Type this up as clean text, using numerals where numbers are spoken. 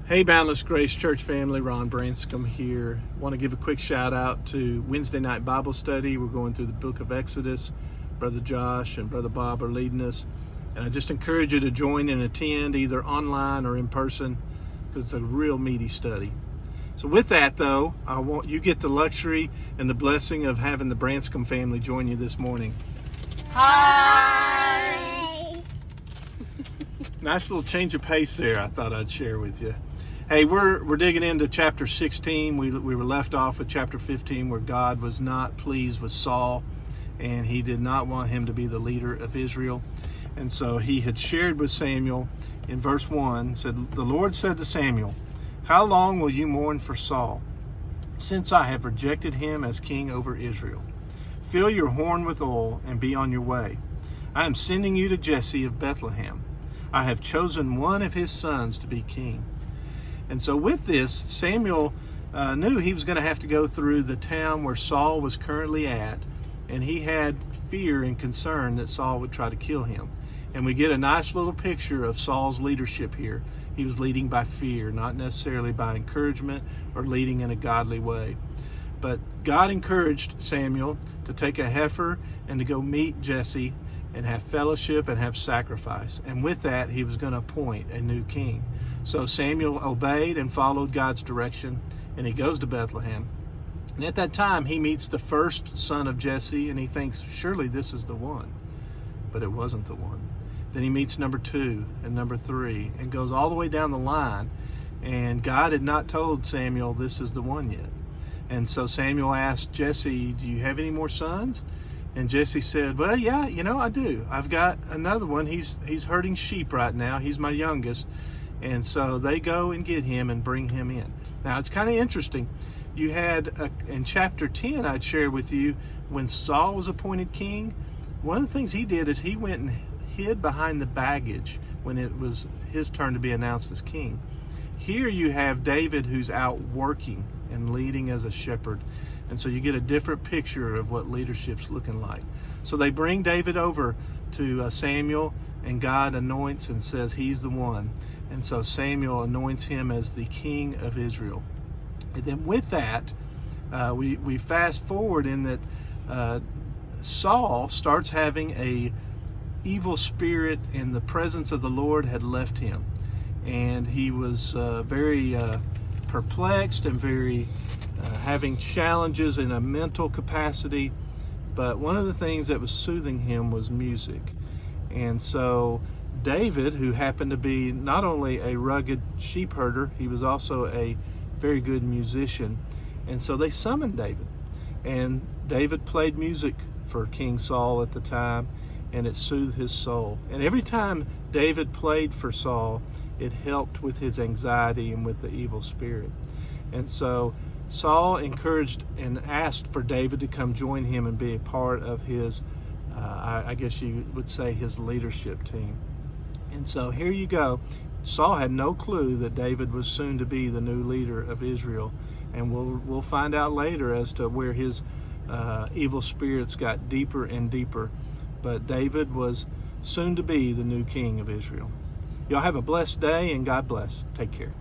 Hey, Boundless Grace Church family, Ron Branscombe here. Want to give a quick shout out to Wednesday night Bible study. We're going through the book of Exodus. Brother Josh and Brother Bob are leading us. And I just encourage you to join and attend either online or in person because it's a real meaty study. So with that though, I want you get the luxury and the blessing of having the Branscombe family join you this morning. Hi! Nice little change of pace there I thought I'd share with you. Hey, we're digging into chapter 16. We were left off with chapter 15 where God was not pleased with Saul and he did not want him to be the leader of Israel. And so he had shared with Samuel in verse 1, said, "The Lord said to Samuel, how long will you mourn for Saul, since I have rejected him as king over Israel? Fill your horn with oil and be on your way. I am sending you to Jesse of Bethlehem. I have chosen one of his sons to be king." And so with this, Samuel knew he was going to have to go through the town where Saul was currently at, and he had fear and concern that Saul would try to kill him. And we get a nice little picture of Saul's leadership here. He was leading by fear, not necessarily by encouragement or leading in a godly way. But God encouraged Samuel to take a heifer and to go meet Jesse and have fellowship and have sacrifice. And with that, he was going to appoint a new king. So Samuel obeyed and followed God's direction, and he goes to Bethlehem. And at that time, he meets the first son of Jesse, and he thinks, surely this is the one. But it wasn't the one. Then he meets number 2 and number 3 and goes all the way down the line. And God had not told Samuel this is the one yet. And so Samuel asked Jesse, do you have any more sons? And Jesse said, well, yeah, I do. I've got another one. He's herding sheep right now. He's my youngest. And so they go and get him and bring him in. Now, it's kind of interesting. You had, in chapter 10, I'd shared with you, when Saul was appointed king, one of the things he did is he went and hid behind the baggage when it was his turn to be announced as king. Here you have David who's out working and leading as a shepherd. And so you get a different picture of what leadership's looking like. So they bring David over to Samuel, and God anoints and says he's the one. And so Samuel anoints him as the king of Israel. And then with that, we fast forward in that Saul starts having a evil spirit, and the presence of the Lord had left him. And he was very perplexed and very having challenges in a mental capacity. But one of the things that was soothing him was music. And so David, who happened to be not only a rugged sheep herder, he was also a very good musician. And so they summoned David. And David played music for King Saul at the time, and it soothed his soul. And every time David played for Saul, it helped with his anxiety and with the evil spirit. And so Saul encouraged and asked for David to come join him and be a part of his, I guess you would say, his leadership team. And so here you go. Saul had no clue that David was soon to be the new leader of Israel. And we'll find out later as to where his evil spirits got deeper and deeper. But David was soon to be the new king of Israel. Y'all have a blessed day, and God bless. Take care.